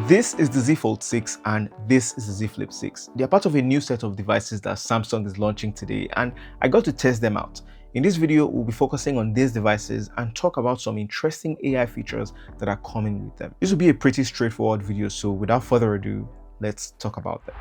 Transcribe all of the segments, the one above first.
This is the Z Fold 6 and this is the Z Flip 6. They are part of a new set of devices that Samsung is launching today, and I got to test them out. In this video, we'll be focusing on these devices and talk about some interesting AI features that are coming with them. This will be a pretty straightforward video, so without further ado, let's talk about them.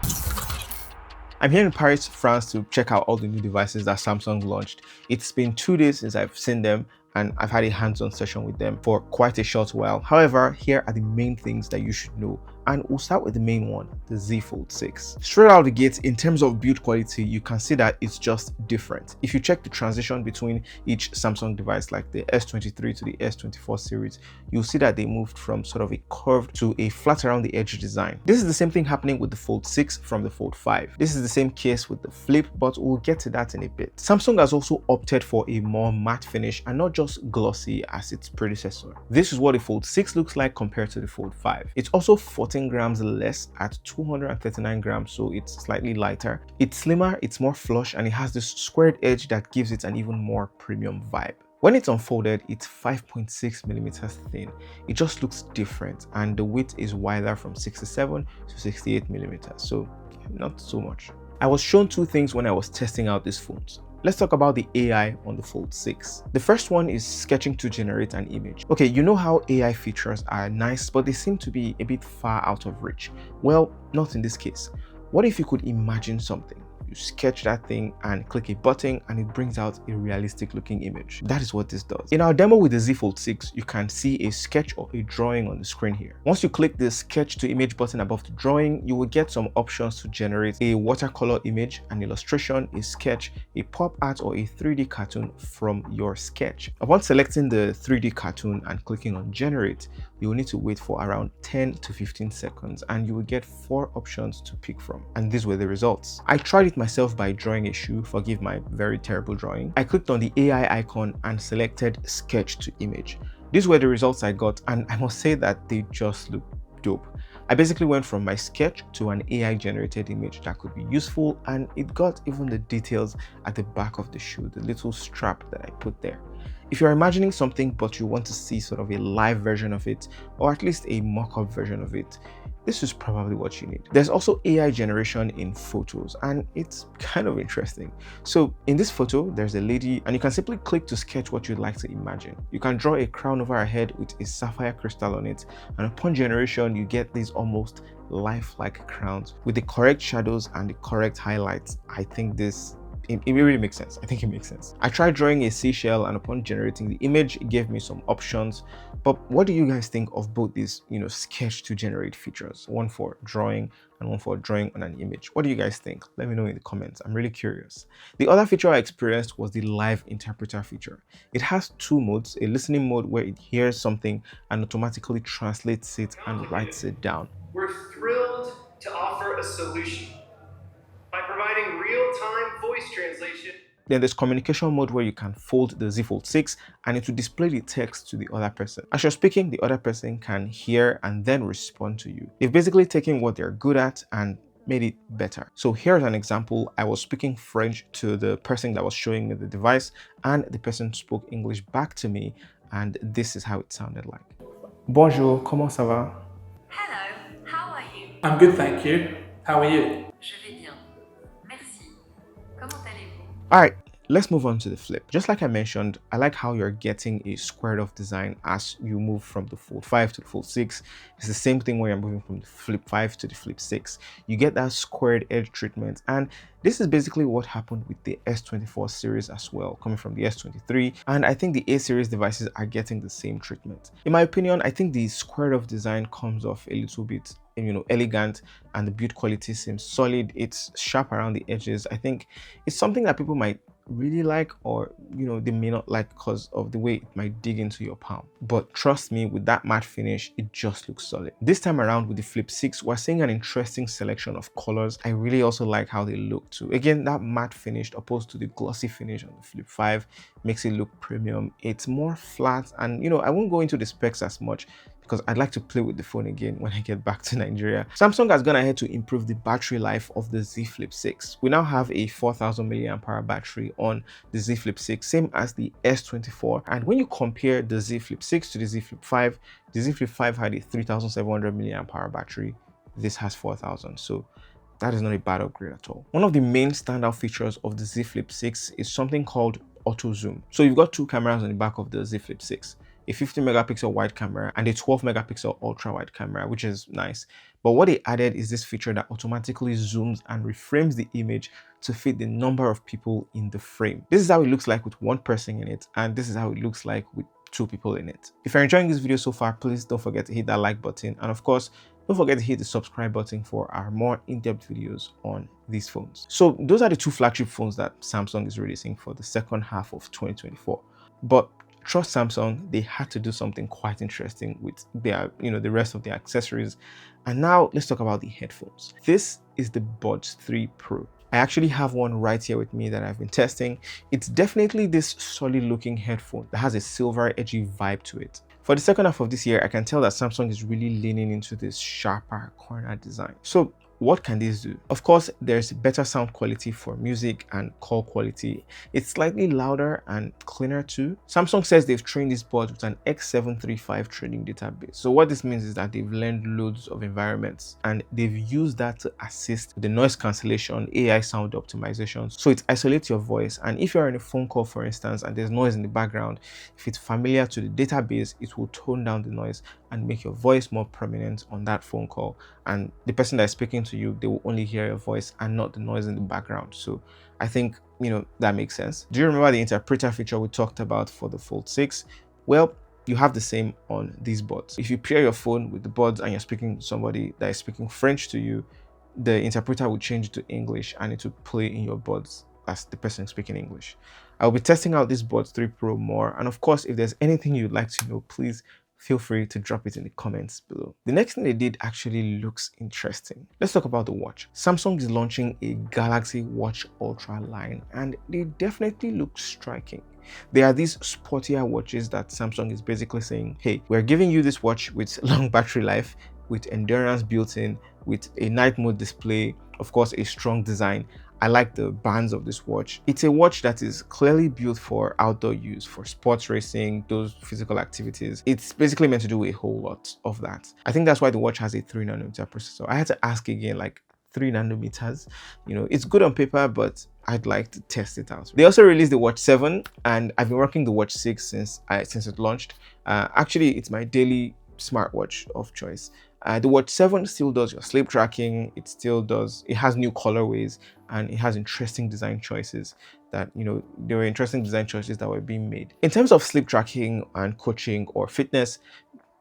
I'm here in Paris, France to check out all the new devices that Samsung launched. It's been 2 days since I've seen them, and I've had a hands-on session with them for quite a short while. However, here are the main things that you should know, and we'll start with the main one, the Z Fold 6. Straight out of the gate, in terms of build quality, you can see that it's just different. If you check the transition between each Samsung device, like the S23 to the S24 series, you'll see that they moved from sort of a curved to a flat around the edge design. This is the same thing happening with the Fold 6 from the Fold 5. This is the same case with the Flip, but we'll get to that in a bit. Samsung has also opted for a more matte finish and not just glossy as its predecessor. This is what the Fold 6 looks like compared to the Fold 5. It's also 14 grams less at 239 grams, so it's slightly lighter. It's slimmer, it's more flush, and it has this squared edge that gives it an even more premium vibe. When it's unfolded, it's 5.6 millimeters thin. It just looks different, and the width is wider from 67 to 68 millimeters, so not so much. I was shown two things when I was testing out these phones. Let's talk about the AI on the Fold 6. The first one is sketching to generate an image. Okay, you know how AI features are nice, but they seem to be a bit far out of reach. Well, not in this case. What if you could imagine something? You sketch that thing and click a button and it brings out a realistic looking image. That is what this does. In our demo with the Z Fold 6, you can see a sketch or a drawing on the screen here. Once you click the sketch to image button above the drawing, you will get some options to generate a watercolor image, an illustration, a sketch, a pop art, or a 3D cartoon from your sketch. Upon selecting the 3D cartoon and clicking on generate, you will need to wait for around 10 to 15 seconds and you will get 4 options to pick from. And these were the results. I tried it myself by drawing a shoe. Forgive my very terrible drawing. I clicked on the AI icon and selected sketch to image. These were the results I got, and I must say that they just look dope. I basically went from my sketch to an AI generated image that could be useful, and it got even the details at the back of the shoe, the little strap that I put there. If you're imagining something but you want to see sort of a live version of it, or at least a mock-up version of it, this is probably what you need. There's also AI generation in photos, and it's kind of interesting. So in this photo, there's a lady, and you can simply click to sketch what you'd like to imagine. You can draw a crown over her head with a sapphire crystal on it, and upon generation, you get these almost lifelike crowns with the correct shadows and the correct highlights. I think it really makes sense. I think it makes sense. I tried drawing a seashell, and upon generating the image, it gave me some options. But what do you guys think of both these, sketch to generate features? One for drawing and one for drawing on an image. What do you guys think? Let me know in the comments. I'm really curious. The other feature I experienced was the live interpreter feature. It has 2 modes, a listening mode where it hears something and automatically translates it and writes it down. We're thrilled to offer a solution by providing real-time voice translation. Then there's communication mode where you can fold the Z Fold 6 and it will display the text to the other person. As you're speaking, the other person can hear and then respond to you. They've basically taken what they're good at and made it better. So here's an example. I was speaking French to the person that was showing me the device, and the person spoke English back to me, and this is how it sounded like. Bonjour, comment ça va? Hello, how are you? I'm good, thank you. How are you? Je vais bien. Merci. Comment allez-vous? Alright, let's move on to the Flip. Just like I mentioned, I like how you're getting a squared off design as you move from the Fold 5 to the Fold 6. It's the same thing where you're moving from the Flip 5 to the Flip 6. You get that squared edge treatment, and this is basically what happened with the S24 series as well, coming from the S23, and I think the A series devices are getting the same treatment. In my opinion, I think the squared off design comes off a little bit elegant, and the build quality seems solid. It's sharp around the edges. I think it's something that people might really like, or they may not like because of the way it might dig into your palm. But trust me, with that matte finish, it just looks solid. This time around with the Flip 6, we're seeing an interesting selection of colors. I really also like how they look too. Again, that matte finish opposed to the glossy finish on the Flip 5 makes it look premium. It's more flat, and I won't go into the specs as much because I'd like to play with the phone again when I get back to Nigeria. Samsung has gone ahead to improve the battery life of the Z Flip 6. We now have a 4000 mAh battery on the Z Flip 6, same as the S24. And when you compare the Z Flip 6 to the Z Flip 5, the Z Flip 5 had a 3700 mAh battery. This has 4000. So that is not a bad upgrade at all. One of the main standout features of the Z Flip 6 is something called auto zoom. So you've got two cameras on the back of the Z Flip 6, a 50 megapixel wide camera and a 12 megapixel ultra wide camera, which is nice. But what they added is this feature that automatically zooms and reframes the image to fit the number of people in the frame. This is how it looks like with one person in it, and this is how it looks like with two people in it. If you're enjoying this video so far, please don't forget to hit that like button, and of course, don't forget to hit the subscribe button for our more in-depth videos on these phones. So those are the two flagship phones that Samsung is releasing for the second half of 2024. But trust Samsung, they had to do something quite interesting with their, the rest of the accessories. And now let's talk about the headphones. This is the Buds 3 Pro. I actually have one right here with me that I've been testing. It's definitely this solid looking headphone that has a silver edgy vibe to it. For the second half of this year, I can tell that Samsung is really leaning into this sharper corner design. So what can this do? Of course, there's better sound quality for music and call quality. It's slightly louder and cleaner too. Samsung says they've trained this board with an X735 training database. So what this means is that they've learned loads of environments and they've used that to assist with the noise cancellation, AI sound optimization. So it isolates your voice, and if you're in a phone call, for instance, and there's noise in the background, if it's familiar to the database, it will tone down the noise and make your voice more prominent on that phone call, and the person that is speaking to you, they will only hear your voice and not the noise in the background. So I think that makes sense. Do you remember the interpreter feature we talked about for the Fold 6? Well, you have the same on these buds. If you pair your phone with the buds and you're speaking to somebody that is speaking French to you, the interpreter will change to English and it will play in your buds as the person speaking English. I'll be testing out this Buds 3 Pro more, and of course, if there's anything you'd like to know, please feel free to drop it in the comments below. The next thing they did actually looks interesting. Let's talk about the watch. Samsung is launching a Galaxy Watch Ultra line, and they definitely look striking. They are these sportier watches that Samsung is basically saying, hey, we're giving you this watch with long battery life, with endurance built in, with a night mode display, of course, a strong design. I like the bands of this watch. It's a watch that is clearly built for outdoor use, for sports racing, those physical activities. It's basically meant to do a whole lot of that. I think that's why the watch has a 3nm processor. I had to ask again, like 3nm. It's good on paper, but I'd like to test it out. They also released the Watch 7, and I've been rocking the Watch 6 since it launched. Actually, it's my daily smartwatch of choice. The Watch 7 still does your sleep tracking. It has new colorways, and it has interesting design choices that, there were interesting design choices that were being made. In terms of sleep tracking and coaching or fitness,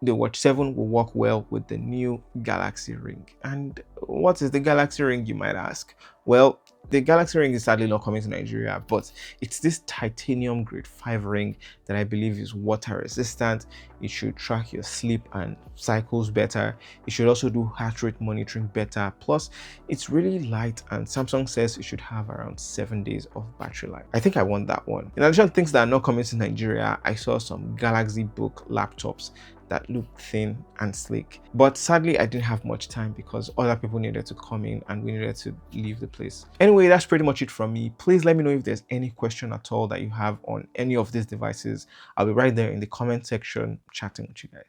the Watch 7 will work well with the new Galaxy Ring. And what is the Galaxy Ring, you might ask? Well, the Galaxy Ring is sadly not coming to Nigeria, but it's this titanium grade 5 ring that I believe is water resistant. It should track your sleep and cycles better. It should also do heart rate monitoring better. Plus, it's really light, and Samsung says it should have around 7 days of battery life. I think I want that one. In addition to things that are not coming to Nigeria, I saw some Galaxy Book laptops that looked thin and sleek. But sadly, I didn't have much time because other people needed to come in and we needed to leave the place. Anyway, that's pretty much it from me. Please let me know if there's any question at all that you have on any of these devices. I'll be right there in the comment section chatting with you guys.